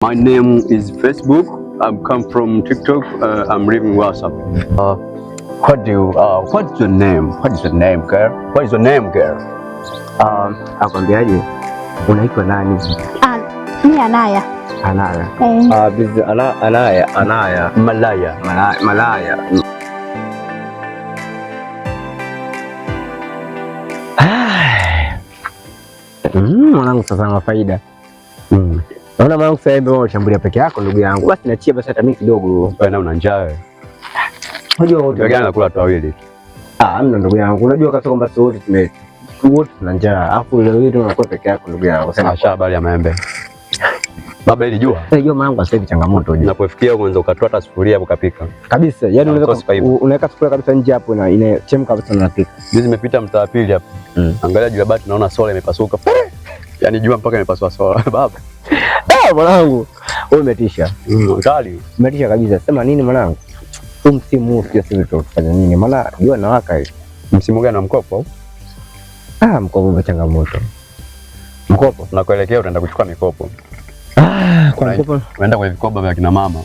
My name is Facebook. I've come from TikTok. I'm living WhatsApp. What's your name? What is your name, girl? What is your name, girl? Akwambiaje? Unaitwa nani? Mimi Anaya. Anaya. Anaya. Malaya. Mwanangu sasa na faida. Naona mwanangu sasa hivi unashambulia peke yako ndugu yangu. Basi niachie basi hata mimi kidogo. Wewe na una njaa. Unajua wote gani nakula tu wawili. Amna ndugu yangu. Unajua kasa kwamba wote tuna njaa. Alafu leo hii tunakuwa peke yako ndugu yangu. Sasa habari ya maembe. Baba ili jua. Unajua mwanangu sasa hivi changamoto je. Unapofikia uanze ukatoa hata sufuria hapo kapika. Kabisa. Yaani unaweka sufuria kabisa nje hapo na inachemka kabisa na unapika. Juzi nimepita mtaa pili hapo. Angalia juu ya bati naona sola imepasuka. Yaani jua mpaka imepasua sola. Baba. Mwanangu, wewe umetisha. Kali. Umetisha kabisa. Sema nini mwanangu? Huu msimu huu sio sisi tutafanya nini? Maana jua nawaka hivi. Msimu gani wa mkopo? Mkopo ni changamoto. Mkopo tunakuelekea utaenda kuchukua mikopo. Kwa mkopo unaenda kwa vikoba vya kina mama.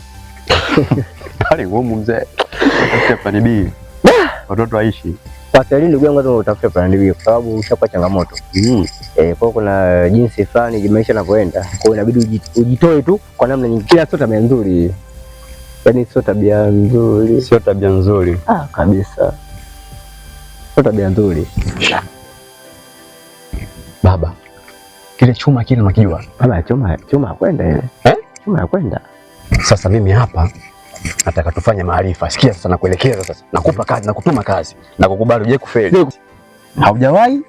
Kali ngumu mzee. Tafuta plan B. Watoto waishi. Kwa ndugu yangu lazima utafute plan B kwa sababu ushakuwa changamoto. Kwa kuna jinsi fulani maisha yanavyoenda. Kwa hiyo inabidi ujitoe tu kwa namna nyingine. Kila sio tabia nzuri. Yaani sio tabia nzuri. Sio tabia nzuri. Kabisa. Sio tabia nzuri. Baba. Kile chuma kile unakijua? Baba chuma kwenda ile. Chuma kwenda. Sasa mimi hapa nataka tufanye maarifa. Sikia sasa nakuelekeza sasa. Nakupa kazi, nakutuma kazi. Na kukubali uje kufeli. Haujawahi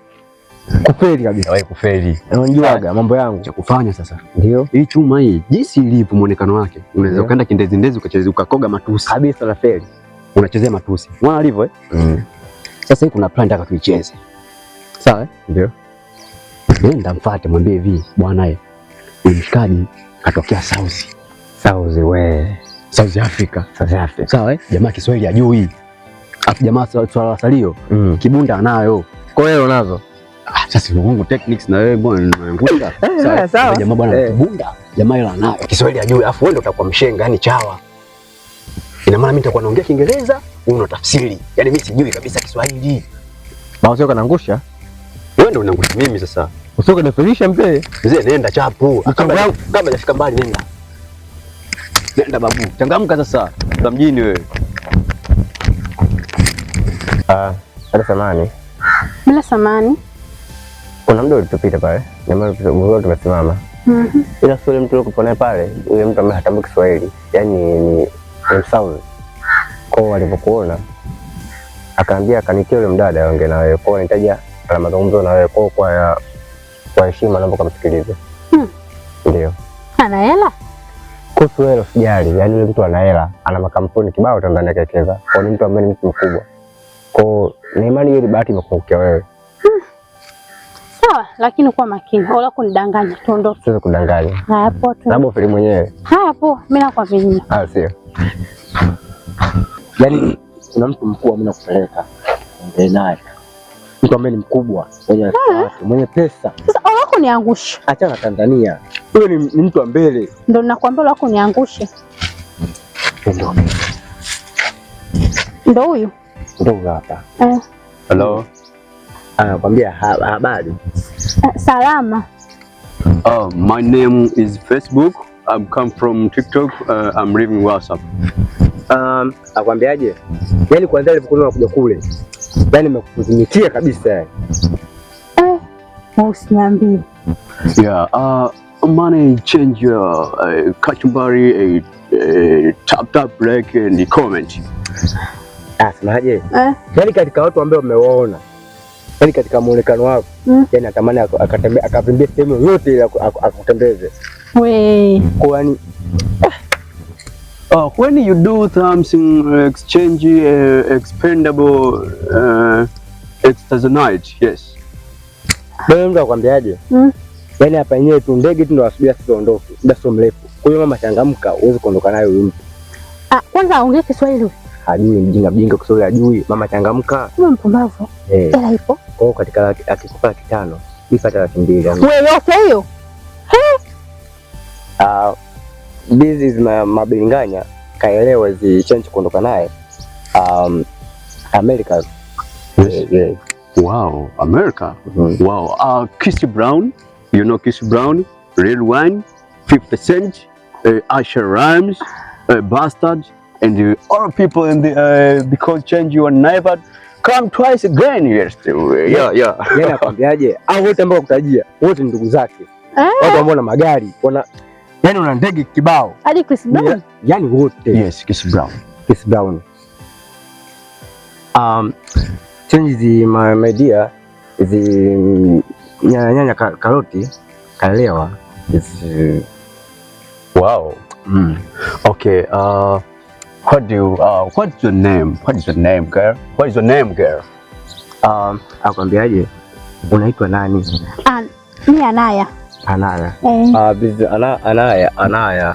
kufeli kabisa. Wewe kufeli. Unajuaga mambo yangu. Cha kufanya sasa. Ndio. Hii chuma hii jinsi ilivyo muonekano wake. Unaweza ukaenda kindezi ukacheza ukakoga matusi. Kabisa na feli. Unachezea matusi. Unaona alivyo Sasa hii kuna plan nataka tuicheze. Sawa Ndio. Nenda mfuate mwambie hivi, bwana mshikaji katokea South Africa. Sawa jamaa Kiswahili hajui. Afu jamaa swala salio kibunda anayo. Kwa hiyo unazo. Sasa Mungu techniques na wewe bwana ngunda. Sawa. Jamaa bwana kibunda, jamaa ile anayo. Kiswahili hajui. Afu wewe ndio utakuwa mshenga yani chawa. Ina maana mimi nitakuwa naongea Kiingereza, wewe unatafsiri. Yaani mimi sijui kabisa Kiswahili. Basi kanaangusha. Wewe ndio unangusha mimi sasa. Usoke nafilisha mzee. Mzee nenda chapu. Kama hajafika mbali nenda. Nenda babu. Changamka sasa. Za mjini wewe. Hata samani. Bila samani. Kuna mtu ulitupita pale. Jamaa tumesimama. Ila sio mtu uliyopona pale, yule mtu ambaye hatambui Kiswahili. Yaani ni South. Kwa alipokuona akaambia akanitia yule mdada aongee na wewe. Kwa nitaja ala mazungumzo na wewe kwa heshima naomba kumsikilize. Ndio. Ana hela? Kuhusu hela usijali, yaani yule mtu ana hela, ana makampuni kibao Tanzania kekeza. Kwa ni mtu ambaye ni mtu mkubwa. Kwa ni imani ile bahati imekuangukia wewe. Sawa, lakini kuwa makini. Wala kunidanganya, tuondoke. Sio kudanganya. Hapo tu. Sababu fili mwenyewe. Hapo, mimi na kwa vinyi. Sio. Yaani kuna mtu mkubwa mimi nakupeleka. Ongea naye. Mtu ambaye ni mkubwa, mwenye pesa. Sasa wako niangushe. Acha na Tanzania. Wewe ni mtu wa mbele. Ndio ninakwambia wako niangushe. Ndio huyu. Ndio hapa. Hello. Anakuambia habari. Salama. My name is Facebook. I've come from TikTok. I'm living WhatsApp. Akwambiaje? Yaani kwanza nilipokuwa nakuja kule. Yaani nimekuzimitia kabisa yani. Usiniambie. Yeah, money change your kachumbari tap like and comment. Semaje? Yaani katika watu ambao umewaona. Yaani katika muonekano wako, yaani natamani akavimbia sehemu yote ile akutembeze. Kwani when you do something exchange expendable externality, yes. Wewe mtu akwambiaje? Yaani hapa yenyewe tu ndege tu ndio wasubiri tuondoke. Muda sio mrefu. Kwa hiyo mama changamka uweze kuondoka nayo huyu mtu. Kwanza aongee Kiswahili. Hajui mjinga Kiswahili hajui. Mama changamka. Kama mpumbavu. Hela ipo. Kwa hiyo katika akikupa 5,000, ipata 2,000. Wewe yote hiyo? Busy is mabilinganya kaelewa zi change kuondoka naye America. Yes. Yeah. Wow, America. Wow. Chris Brown, you know Chris Brown, Red Wine, 50 Cent, Usher Rhymes, Bastard, and all people in the because change your neighbor come twice again. Yes. Yeah. Yeye nakwambiaje? Au wote ambao kutajia wote ni ndugu zake. Watu ambao na magari, yani una ndege kibao. Hadi Chris Brown. Yani wote. Yes, Chris Brown. Chris Brown. Change the my dear the nyanya karoti kalewa is wow. Okay, what's your name? What is your name, girl? What is your name, girl? Akwambiaje? Unaitwa nani? Mimi Anaya. Anaya. Anaya.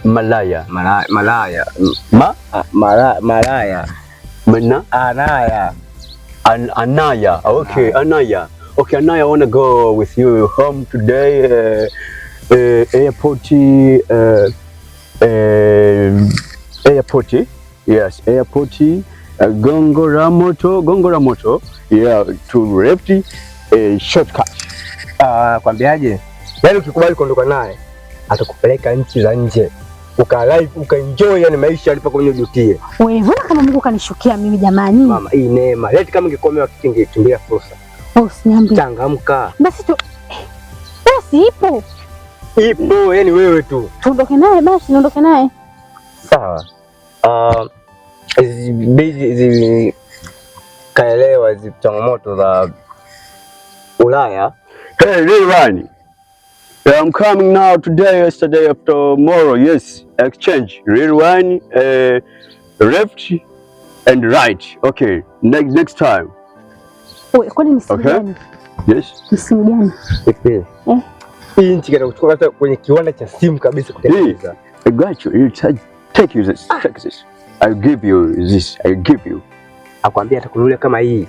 Malaya. Malaya. Malaya. Mana? Anaya. Anaya. Okay, Anaya. Okay, Anaya, I want to go with you home today. Airport. Yes, airport. Gongora moto. Yeah, to left. Shortcut. Kwambiaje? Yaani ukikubali kuondoka naye atakupeleka nchi za nje. Ukalive, ukaenjoy yani maisha alipokuwa jutie. Wewe mbona kama Mungu kanishukia mimi jamani? Mama, hii neema. Leti kama ungekomewa kingekimbia fursa. Usiniambie. Changamka. Basi tu. Basi ipo. Ipo, yani wewe tu. Tuondoke naye basi, niondoke naye. Sawa. Hizi kaelewa hizi changamoto za Ulaya. Hey, Rerani. I'm coming now today, yesterday, after tomorrow. Yes, exchange. Rerani, left and right. Okay, next time. Wewe kwani msimu gani? Yes. Msimu gani? Hii nchi kana kuchukua hata kwenye kiwanda cha simu kabisa kutengeneza. I got you. Take you this. Take this. I'll give you this. I'll give you. Akwambia atakununulia kama hii.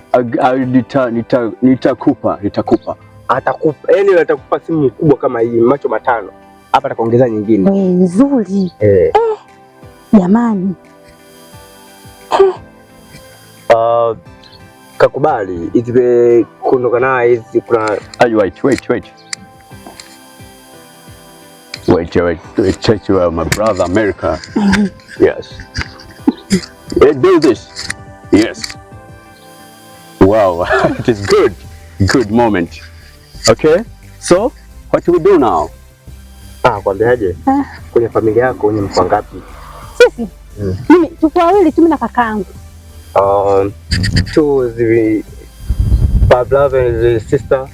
Nitakupa. Atakupa. Yaani atakupa simu kubwa kama hii, macho matano. Hapa atakuongeza nyingine. Wewe nzuri. Jamani. Kakubali. Hizi kuondoka naye hizi kuna Wait, check you out, my brother America. Yes. Do this. Yes. Wow, it is good moment. Okay, so what do we do now? Kwambiaje? Kwenye familia yako ni mko ngapi? Sisi? Mimi tuko wawili tu, mimi na kakaangu. Two the brother and the sister.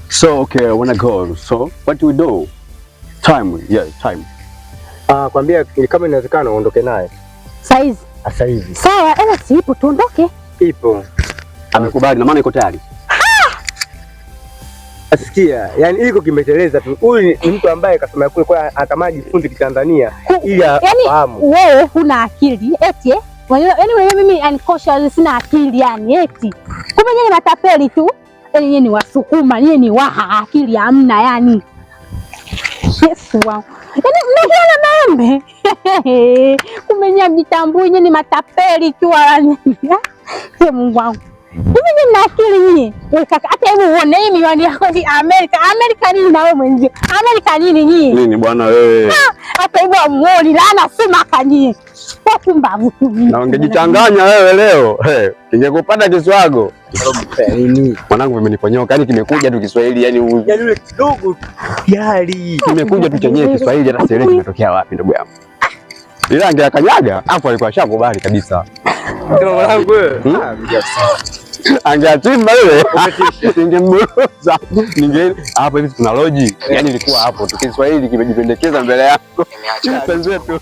So okay, I wanna go. So what do we do? Time. Kwambia kama inawezekana uondoke naye. Saizi. Sasa hivi. Sawa, si ipo tuondoke. Ipo. Amekubali na maana iko tayari. Asikia, yani iko kimeteleza tu. Huyu ni mtu ambaye kasema kule kwa atamaji fundi kitanzania ili afahamu. Wewe huna akili eti yaani wewe mimi anikosha sina akili yani eti. Kumbe nyinyi matapeli tu. Nyinyi ni Wasukuma, nyinyi ni Waha, akili hamna yani. Yesu wangu. Yaani mnakiona maembe. Kumbe nyinyi mjitambui, nyinyi ni matapeli tu wala nini. Mungu wangu. Hivi nyinyi na akili nyinyi. Wewe kaka, hata hebu uone hii miwani yako ni Amerika nini na wewe mwenzio? Amerika nini nyinyi? Nini bwana wewe? Hata hivyo muone laana sema kanyie. Pumbavu tu. Na ungejichanganya wewe leo. Kingekupata kiswago. Nini? Mwanangu vimeniponyoka, yani kimekuja tu Kiswahili yani yule kidogo tayari. Kimekuja tu chenyewe Kiswahili hata sielewi kimetokea wapi ndugu yangu. Ila angeakanyaga hapo alikuwa shakubali kabisa. Ndio mwanangu wewe. Angeachimba yule. Ningemburuza. Hapo hivi kuna logic. Yani ilikuwa hapo tu Kiswahili kimejipendekeza mbele yako. Penzi wetu.